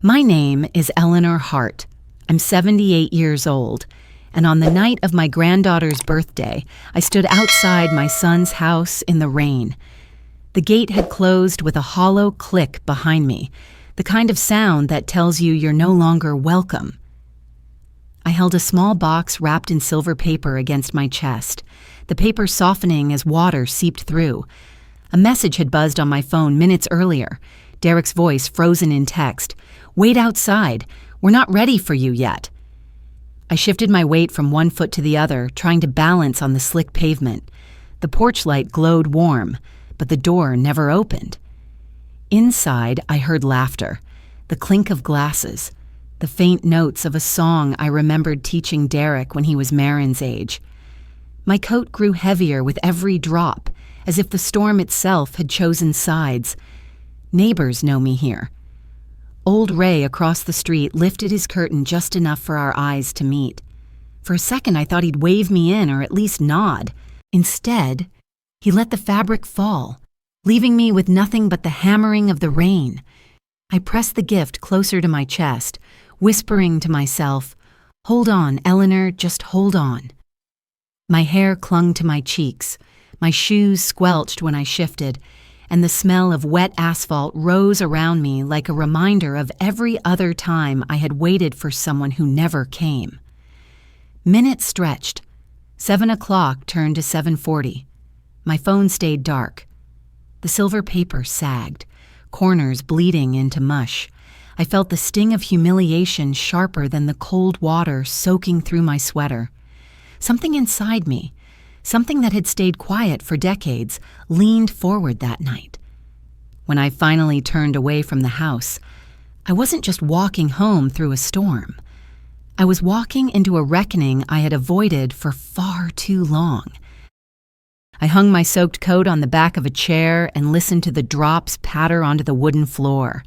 My name is Eleanor Hart. I'm 78 years old, and on the night of my granddaughter's birthday, I stood outside my son's house in the rain. The gate had closed with a hollow click behind me, the kind of sound that tells you you're no longer welcome. I held a small box wrapped in silver paper against my chest, the paper softening as water seeped through. A message had buzzed on my phone minutes earlier, Derek's voice frozen in text. "Wait outside. We're not ready for you yet." I shifted my weight from one foot to the other, trying to balance on the slick pavement. The porch light glowed warm, but the door never opened. Inside, I heard laughter, the clink of glasses, the faint notes of a song I remembered teaching Derek when he was Marin's age. My coat grew heavier with every drop, as if the storm itself had chosen sides. Neighbors know me here. Old Ray across the street lifted his curtain just enough for our eyes to meet. For a second, I thought he'd wave me in or at least nod. Instead, he let the fabric fall, leaving me with nothing but the hammering of the rain. I pressed the gift closer to my chest, whispering to myself, "Hold on, Eleanor, just hold on." My hair clung to my cheeks, my shoes squelched when I shifted, and the smell of wet asphalt rose around me like a reminder of every other time I had waited for someone who never came. Minutes stretched. 7 o'clock turned to 7:40. My phone stayed dark. The silver paper sagged, corners bleeding into mush. I felt the sting of humiliation sharper than the cold water soaking through my sweater. Something inside me, something that had stayed quiet for decades, leaned forward that night. When I finally turned away from the house, I wasn't just walking home through a storm. I was walking into a reckoning I had avoided for far too long. I hung my soaked coat on the back of a chair and listened to the drops patter onto the wooden floor.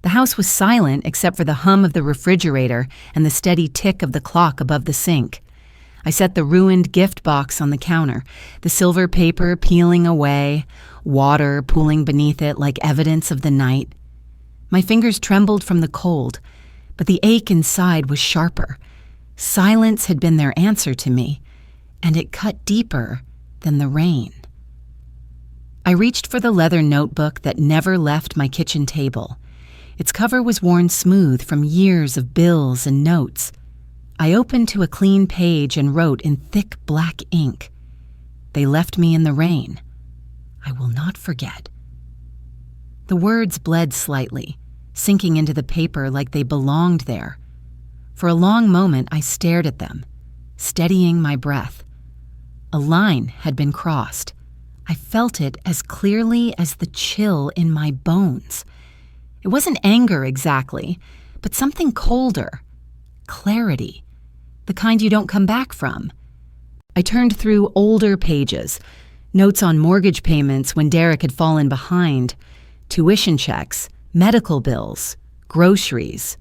The house was silent except for the hum of the refrigerator and the steady tick of the clock above the sink. I set the ruined gift box on the counter, the silver paper peeling away, water pooling beneath it like evidence of the night. My fingers trembled from the cold, but the ache inside was sharper. Silence had been their answer to me, and it cut deeper than the rain. I reached for the leather notebook that never left my kitchen table. Its cover was worn smooth from years of bills and notes. I opened to a clean page and wrote in thick black ink, "They left me in the rain. I will not forget." The words bled slightly, sinking into the paper like they belonged there. For a long moment, I stared at them, steadying my breath. A line had been crossed. I felt it as clearly as the chill in my bones. It wasn't anger exactly, but something colder. Clarity. The kind you don't come back from. I turned through older pages, notes on mortgage payments when Derek had fallen behind, tuition checks, medical bills, groceries.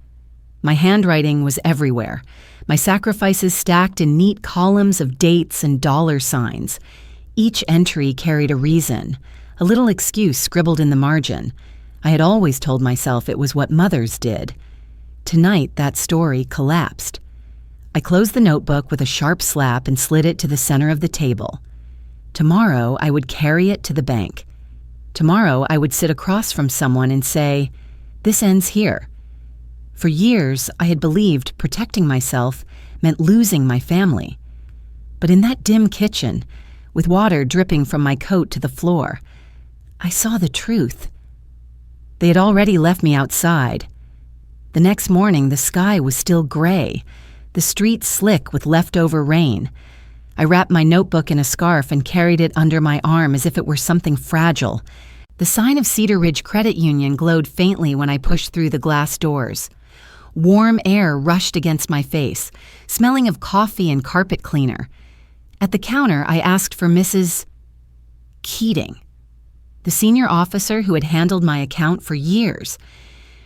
My handwriting was everywhere, my sacrifices stacked in neat columns of dates and dollar signs. Each entry carried a reason, a little excuse scribbled in the margin. I had always told myself it was what mothers did. Tonight, that story collapsed. I closed the notebook with a sharp slap and slid it to the center of the table. Tomorrow, I would carry it to the bank. Tomorrow, I would sit across from someone and say, "This ends here." For years, I had believed protecting myself meant losing my family. But in that dim kitchen, with water dripping from my coat to the floor, I saw the truth. They had already left me outside. The next morning, the sky was still gray, the street slick with leftover rain. I wrapped my notebook in a scarf and carried it under my arm as if it were something fragile. The sign of Cedar Ridge Credit Union glowed faintly when I pushed through the glass doors. Warm air rushed against my face, smelling of coffee and carpet cleaner. At the counter, I asked for Mrs. Keating, the senior officer who had handled my account for years.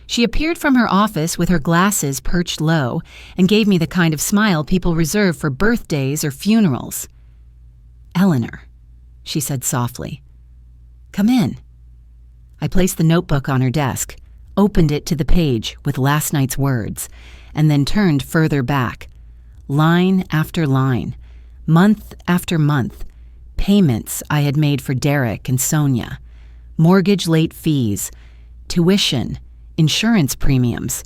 She appeared from her office with her glasses perched low and gave me the kind of smile people reserve for birthdays or funerals. "Eleanor," she said softly. "Come in." I placed the notebook on her desk. opened it to the page with last night's words, and then turned further back. Line after line, month after month, payments I had made for Derek and Sonia, mortgage late fees, tuition, insurance premiums.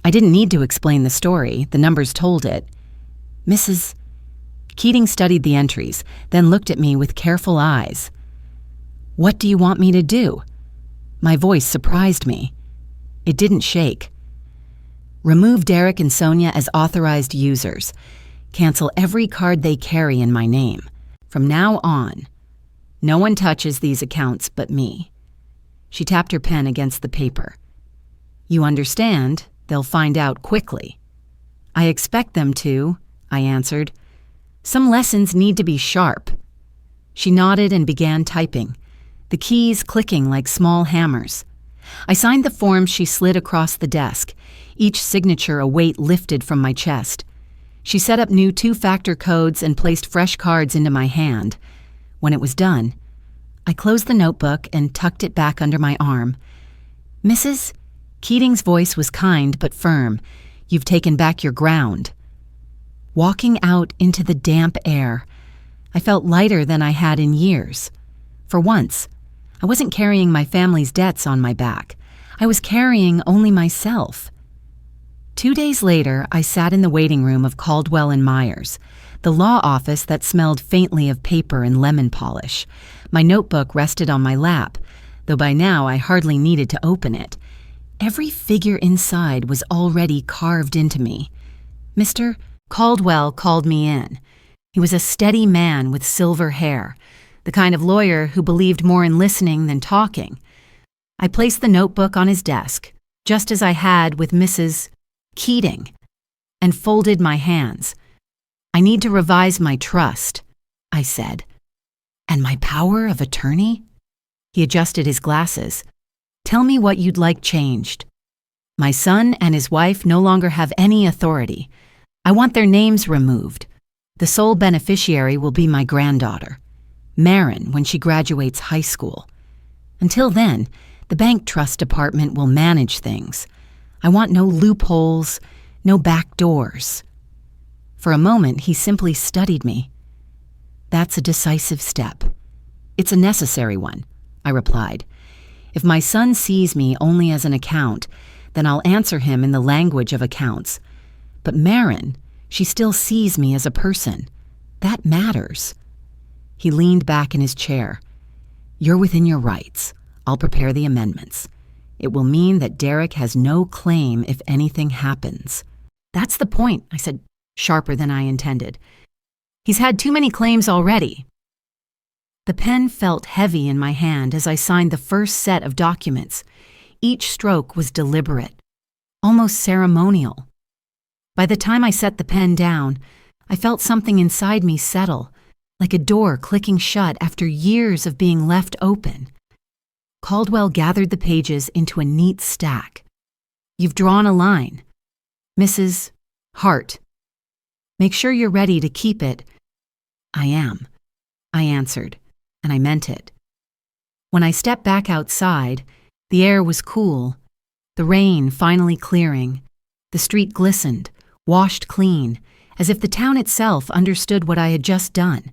I didn't need to explain the story, the numbers told it. Mrs. Keating studied the entries, then looked at me with careful eyes. "What do you want me to do?" My voice surprised me. It didn't shake. "Remove Derek and Sonia as authorized users. Cancel every card they carry in my name. From now on, no one touches these accounts but me." She tapped her pen against the paper. "You understand, they'll find out quickly." "I expect them to," I answered. "Some lessons need to be sharp." She nodded and began typing, the keys clicking like small hammers. I signed the forms she slid across the desk, each signature a weight lifted from my chest. She set up new two-factor codes and placed fresh cards into my hand. When it was done, I closed the notebook and tucked it back under my arm. "Mrs. Keating's voice was kind but firm. "You've taken back your ground." Walking out into the damp air, I felt lighter than I had in years. For once, I wasn't carrying my family's debts on my back. I was carrying only myself. 2 days later, I sat in the waiting room of Caldwell and Myers, the law office that smelled faintly of paper and lemon polish. My notebook rested on my lap, though by now I hardly needed to open it. Every figure inside was already carved into me. Mr. Caldwell called me in. He was a steady man with silver hair, the kind of lawyer who believed more in listening than talking. I placed the notebook on his desk, just as I had with Mrs. Keating, and folded my hands. "I need to revise my trust," I said. "And my power of attorney?" He adjusted his glasses. "Tell me what you'd like changed." "My son and his wife no longer have any authority. I want their names removed. The sole beneficiary will be my granddaughter, Marin, when she graduates high school. Until then, the bank trust department will manage things. I want no loopholes, no back doors." For a moment, he simply studied me. "That's a decisive step. It's a necessary one," I replied. "If my son sees me only as an account, then I'll answer him in the language of accounts. But Marin, she still sees me as a person. That matters." He leaned back in his chair. "You're within your rights. I'll prepare the amendments. It will mean that Derek has no claim if anything happens." "That's the point," I said, sharper than I intended. "He's had too many claims already." The pen felt heavy in my hand as I signed the first set of documents. Each stroke was deliberate, almost ceremonial. By the time I set the pen down, I felt something inside me settle, like a door clicking shut after years of being left open. Caldwell gathered the pages into a neat stack. "You've drawn a line. Mrs. Hart. Make sure you're ready to keep it." "I am," I answered, and I meant it. When I stepped back outside, the air was cool, the rain finally clearing. The street glistened, washed clean, as if the town itself understood what I had just done.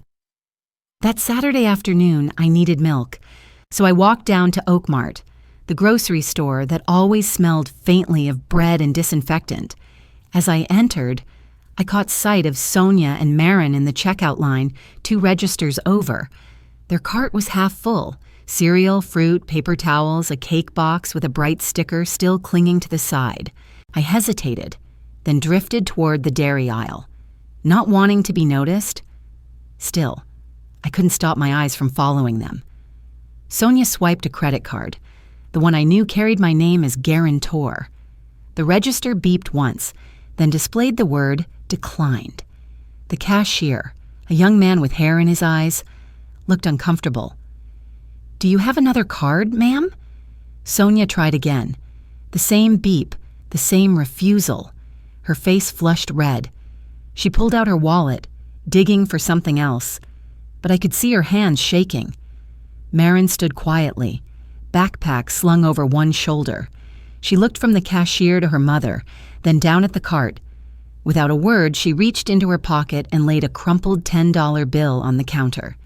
That Saturday afternoon, I needed milk, so I walked down to Oakmart, the grocery store that always smelled faintly of bread and disinfectant. As I entered, I caught sight of Sonia and Marin in the checkout line, 2 registers over. Their cart was half full, cereal, fruit, paper towels, a cake box with a bright sticker still clinging to the side. I hesitated, then drifted toward the dairy aisle, not wanting to be noticed. Still, I couldn't stop my eyes from following them. Sonia swiped a credit card. The one I knew carried my name as guarantor. The register beeped once, then displayed the word declined. The cashier, a young man with hair in his eyes, looked uncomfortable. "Do you have another card, ma'am?" Sonia tried again. The same beep, the same refusal. Her face flushed red. She pulled out her wallet, digging for something else, but I could see her hands shaking. Marin stood quietly, backpack slung over one shoulder. She looked from the cashier to her mother, then down at the cart. Without a word, she reached into her pocket and laid a crumpled $10 bill on the counter.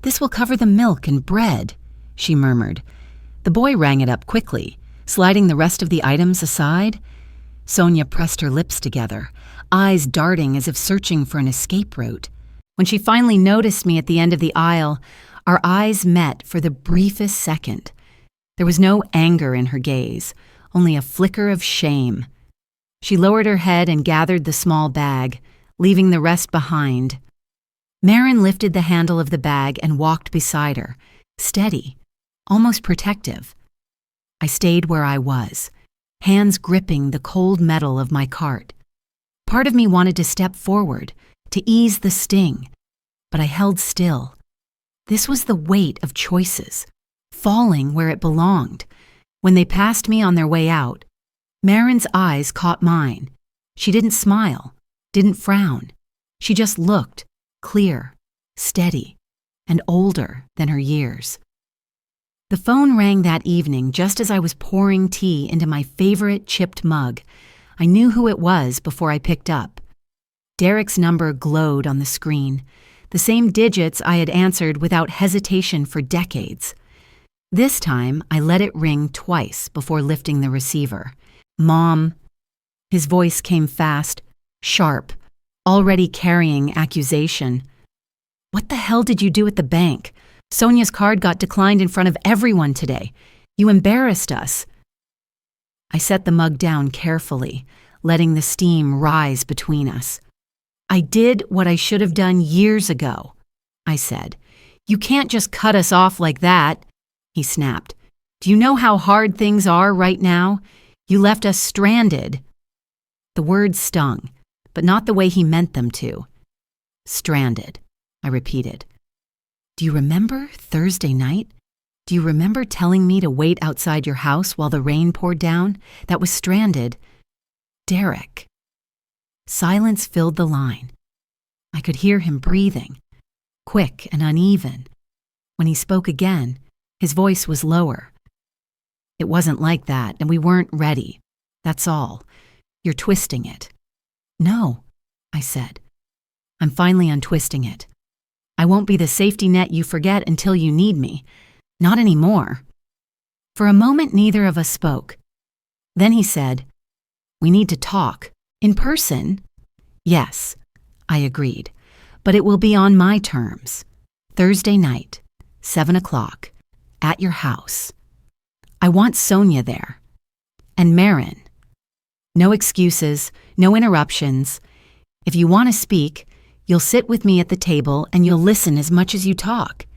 "This will cover the milk and bread," she murmured. The boy rang it up quickly, sliding the rest of the items aside. Sonia pressed her lips together, eyes darting as if searching for an escape route. When she finally noticed me at the end of the aisle, our eyes met for the briefest second. There was no anger in her gaze, only a flicker of shame. She lowered her head and gathered the small bag, leaving the rest behind. Marin lifted the handle of the bag and walked beside her, steady, almost protective. I stayed where I was, hands gripping the cold metal of my cart. Part of me wanted to step forward, to ease the sting, but I held still. This was the weight of choices, falling where it belonged. When they passed me on their way out, Marin's eyes caught mine. She didn't smile, didn't frown. She just looked, clear, steady, and older than her years. The phone rang that evening just as I was pouring tea into my favorite chipped mug. I knew who it was before I picked up. Derek's number glowed on the screen, the same digits I had answered without hesitation for decades. This time, I let it ring twice before lifting the receiver. "Mom." His voice came fast, sharp, already carrying accusation. "What the hell did you do at the bank? Sonia's card got declined in front of everyone today. You embarrassed us." I set the mug down carefully, letting the steam rise between us. "I did what I should have done years ago," I said. "You can't just cut us off like that," he snapped. "Do you know how hard things are right now? You left us stranded." The words stung, but not the way he meant them to. "Stranded," I repeated. "Do you remember Thursday night? Do you remember telling me to wait outside your house while the rain poured down? That was stranded." "Derek." Silence filled the line. I could hear him breathing, quick and uneven. When he spoke again, his voice was lower. "It wasn't like that, and we weren't ready. That's all. You're twisting it." "No," I said. "I'm finally untwisting it. I won't be the safety net you forget until you need me. Not anymore." For a moment, neither of us spoke. Then he said, "We need to talk. In person?" "Yes," I agreed, "but it will be on my terms. Thursday night, 7 o'clock, at your house. I want Sonia there. And Marin. No excuses, no interruptions. If you want to speak, you'll sit with me at the table and you'll listen as much as you talk."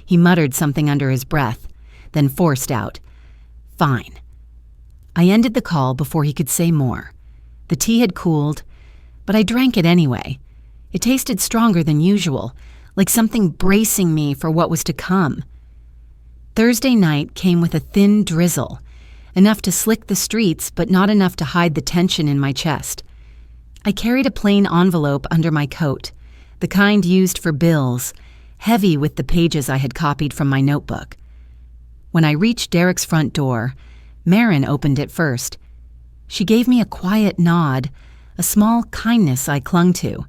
He muttered something under his breath, then forced out, "Fine." I ended the call before he could say more. The tea had cooled, but I drank it anyway. It tasted stronger than usual, like something bracing me for what was to come. Thursday night came with a thin drizzle, enough to slick the streets but not enough to hide the tension in my chest. I carried a plain envelope under my coat, the kind used for bills, heavy with the pages I had copied from my notebook. When I reached Derek's front door, Marin opened it first. She gave me a quiet nod, a small kindness I clung to.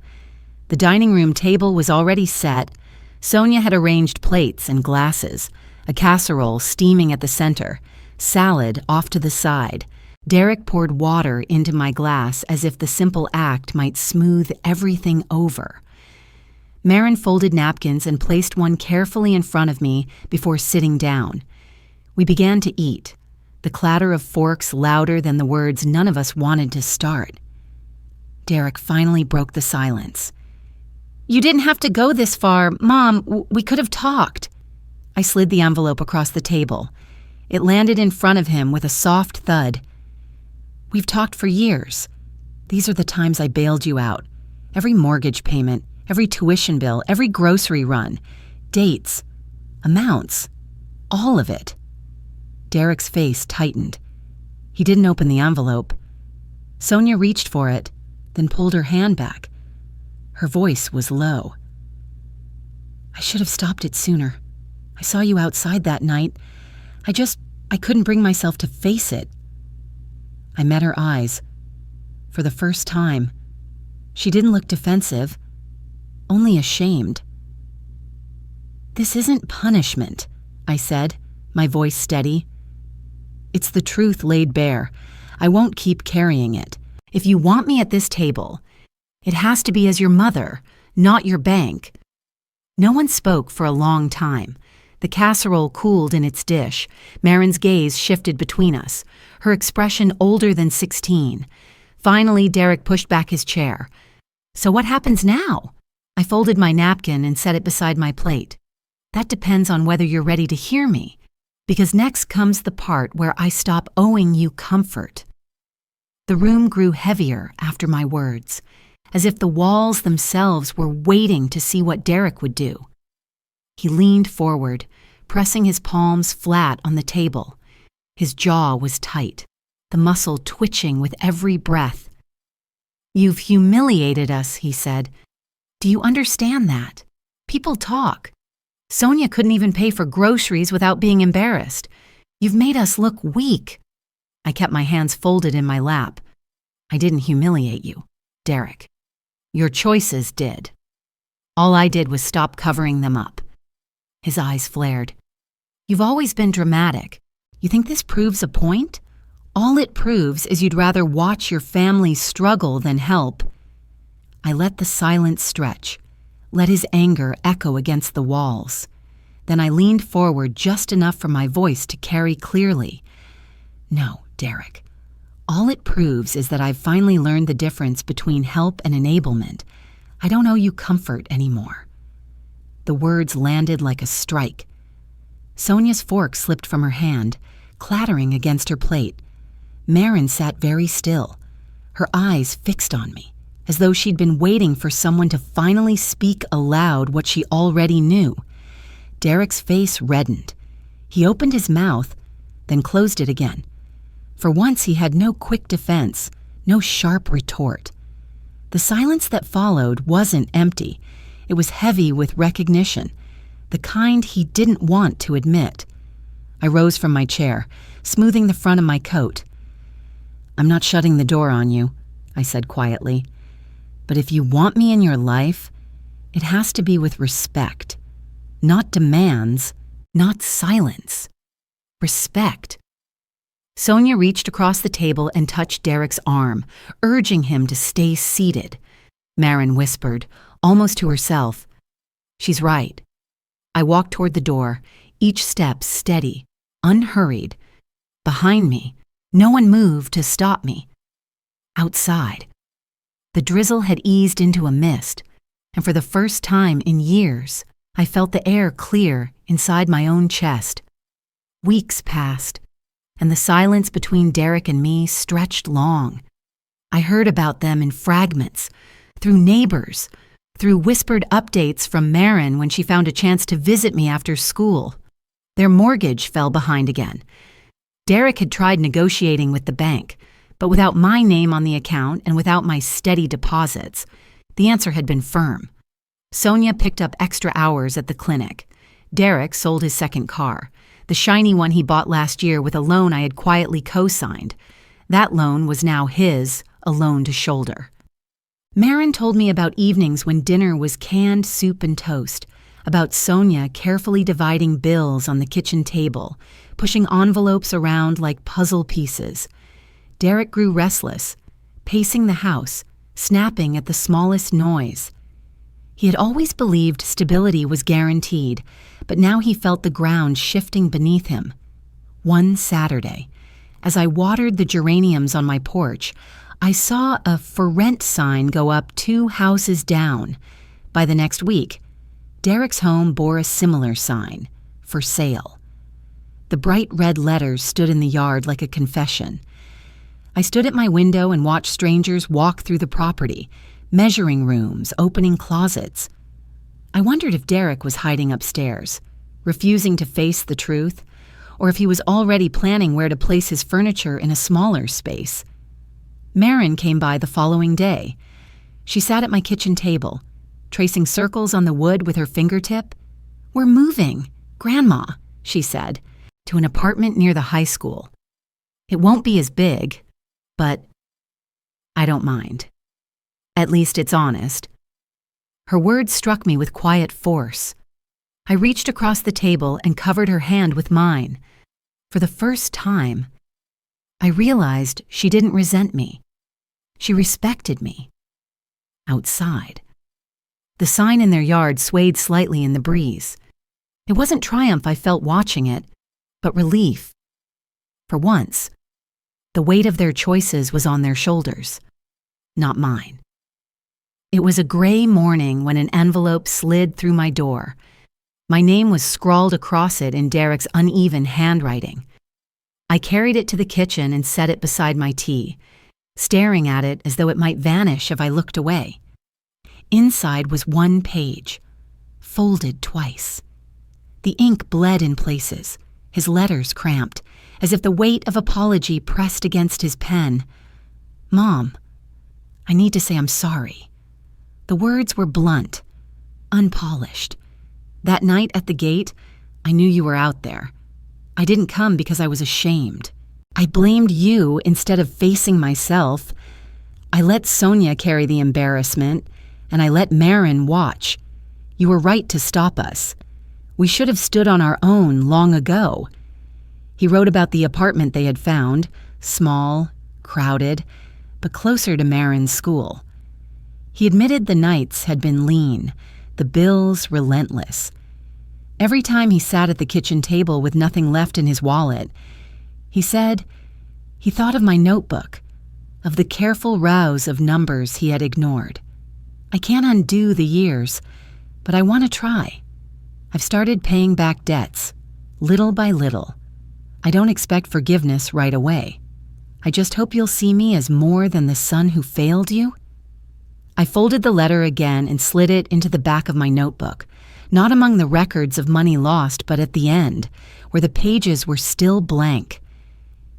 The dining room table was already set. Sonia had arranged plates and glasses, a casserole steaming at the center, salad off to the side. Derek poured water into my glass as if the simple act might smooth everything over. Marin folded napkins and placed one carefully in front of me before sitting down. We began to eat, the clatter of forks louder than the words none of us wanted to start. Derek finally broke the silence. "You didn't have to go this far. Mom, we could have talked." I slid the envelope across the table. It landed in front of him with a soft thud. "We've talked for years. These are the times I bailed you out. Every mortgage payment, every tuition bill, every grocery run, dates, amounts, all of it." Derek's face tightened. He didn't open the envelope. Sonia reached for it, then pulled her hand back. Her voice was low. "I should have stopped it sooner. I saw you outside that night. I couldn't bring myself to face it. I met her eyes. For the first time, she didn't look defensive, only ashamed. "This isn't punishment," I said, my voice steady. "It's the truth laid bare. I won't keep carrying it. If you want me at this table, it has to be as your mother, not your bank." No one spoke for a long time. The casserole cooled in its dish. Marin's gaze shifted between us, her expression older than 16. Finally, Derek pushed back his chair. "So what happens now?" I folded my napkin and set it beside my plate. "That depends on whether you're ready to hear me, because next comes the part where I stop owing you comfort." The room grew heavier after my words, as if the walls themselves were waiting to see what Derek would do. He leaned forward, pressing his palms flat on the table. His jaw was tight, the muscle twitching with every breath. "You've humiliated us," he said. "Do you understand that? People talk. Sonia couldn't even pay for groceries without being embarrassed. You've made us look weak." I kept my hands folded in my lap. "I didn't humiliate you, Derek. Your choices did. All I did was stop covering them up." His eyes flared. "You've always been dramatic. You think this proves a point? All it proves is you'd rather watch your family struggle than help." I let the silence stretch, let his anger echo against the walls. Then I leaned forward just enough for my voice to carry clearly. "No, Derek. All it proves is that I've finally learned the difference between help and enablement. I don't owe you comfort anymore." The words landed like a strike. Sonia's fork slipped from her hand, clattering against her plate. Marin sat very still, her eyes fixed on me, as though she'd been waiting for someone to finally speak aloud what she already knew. Derek's face reddened. He opened his mouth, then closed it again. For once he had no quick defense, no sharp retort. The silence that followed wasn't empty. It was heavy with recognition, the kind he didn't want to admit. I rose from my chair, smoothing the front of my coat. "I'm not shutting the door on you," I said quietly. "But if you want me in your life, it has to be with respect. Not demands, not silence. Respect." Sonia reached across the table and touched Derek's arm, urging him to stay seated. Marin whispered, almost to herself, "She's right." I walked toward the door, each step steady, unhurried. Behind me, no one moved to stop me. Outside, the drizzle had eased into a mist, and for the first time in years, I felt the air clear inside my own chest. Weeks passed, and the silence between Derek and me stretched long. I heard about them in fragments, through neighbors, through whispered updates from Marin when she found a chance to visit me after school. Their mortgage fell behind again. Derek had tried negotiating with the bank, but without my name on the account and without my steady deposits, the answer had been firm. Sonia picked up extra hours at the clinic. Derek sold his second car, the shiny one he bought last year with a loan I had quietly co-signed. That loan was now his, a loan to shoulder. Marin told me about evenings when dinner was canned soup and toast, about Sonia carefully dividing bills on the kitchen table, pushing envelopes around like puzzle pieces. Derek grew restless, pacing the house, snapping at the smallest noise. He had always believed stability was guaranteed, but now he felt the ground shifting beneath him. One Saturday, as I watered the geraniums on my porch, I saw a "for rent" sign go up 2 houses down. By the next week, Derek's home bore a similar sign, "for sale." The bright red letters stood in the yard like a confession. I stood at my window and watched strangers walk through the property, measuring rooms, opening closets. I wondered if Derek was hiding upstairs, refusing to face the truth, or if he was already planning where to place his furniture in a smaller space. Marin came by the following day. She sat at my kitchen table, tracing circles on the wood with her fingertip. "We're moving, Grandma," she said, "to an apartment near the high school. It won't be as big, but I don't mind. At least it's honest. Her words struck me with quiet force. I reached across the table and covered her hand with mine. For the first time, I realized she didn't resent me. She respected me. Outside. The sign in their yard swayed slightly in the breeze. It wasn't triumph I felt watching it, but relief. For once, the weight of their choices was on their shoulders, not mine. It was a gray morning when an envelope slid through my door. My name was scrawled across it in Derek's uneven handwriting. I carried it to the kitchen and set it beside my tea, staring at it as though it might vanish if I looked away. Inside was one page, folded twice. The ink bled in places, his letters cramped, as if the weight of apology pressed against his pen. Mom, I need to say I'm sorry. The words were blunt, unpolished. That night at the gate, I knew you were out there. I didn't come because I was ashamed. I blamed you instead of facing myself. I let Sonia carry the embarrassment, and I let Marin watch. You were right to stop us. We should have stood on our own long ago. He wrote about the apartment they had found, small, crowded, but closer to Marin's school. He admitted the nights had been lean, the bills relentless. Every time he sat at the kitchen table with nothing left in his wallet, he said he thought of my notebook, of the careful rows of numbers he had ignored. I can't undo the years, but I want to try. I've started paying back debts, little by little. I don't expect forgiveness right away. I just hope you'll see me as more than the son who failed you. I folded the letter again and slid it into the back of my notebook, not among the records of money lost, but at the end, where the pages were still blank.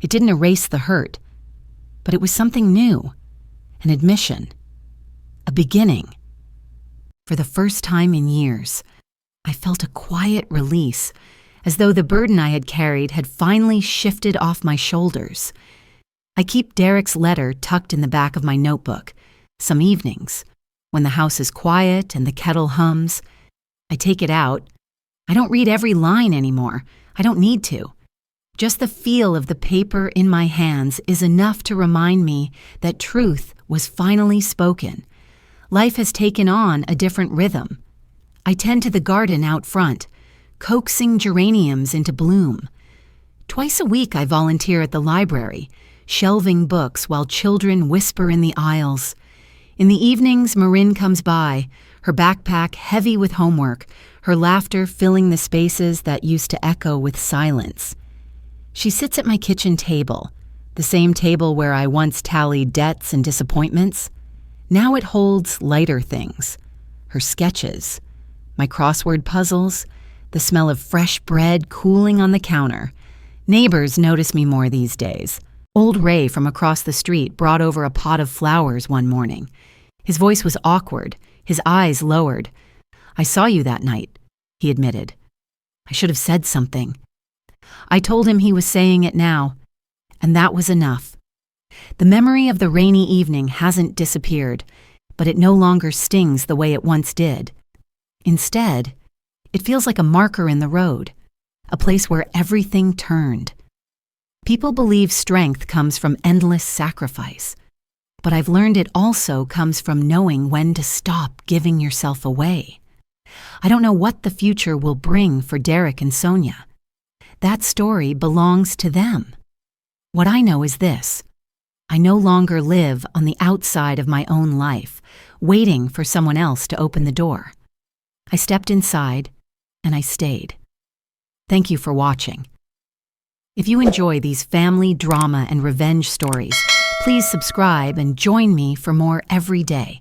It didn't erase the hurt, but it was something new, an admission, a beginning. For the first time in years, I felt a quiet release, as though the burden I had carried had finally shifted off my shoulders. I keep Derek's letter tucked in the back of my notebook. Some evenings, when the house is quiet and the kettle hums, I take it out. I don't read every line anymore. I don't need to. Just the feel of the paper in my hands is enough to remind me that truth was finally spoken. Life has taken on a different rhythm. I tend to the garden out front, coaxing geraniums into bloom. Twice a week I volunteer at the library, shelving books while children whisper in the aisles. In the evenings, Marin comes by, her backpack heavy with homework, her laughter filling the spaces that used to echo with silence. She sits at my kitchen table, the same table where I once tallied debts and disappointments. Now it holds lighter things, her sketches, my crossword puzzles, the smell of fresh bread cooling on the counter. Neighbors notice me more these days. Old Ray from across the street brought over a pot of flowers one morning. His voice was awkward, his eyes lowered. I saw you that night, he admitted. I should have said something. I told him he was saying it now, and that was enough. The memory of the rainy evening hasn't disappeared, but it no longer stings the way it once did. Instead, it feels like a marker in the road, a place where everything turned. People believe strength comes from endless sacrifice, but I've learned it also comes from knowing when to stop giving yourself away. I don't know what the future will bring for Derek and Sonia. That story belongs to them. What I know is this: I no longer live on the outside of my own life, waiting for someone else to open the door. I stepped inside, and I stayed. Thank you for watching. If you enjoy these family drama and revenge stories, please subscribe and join me for more every day.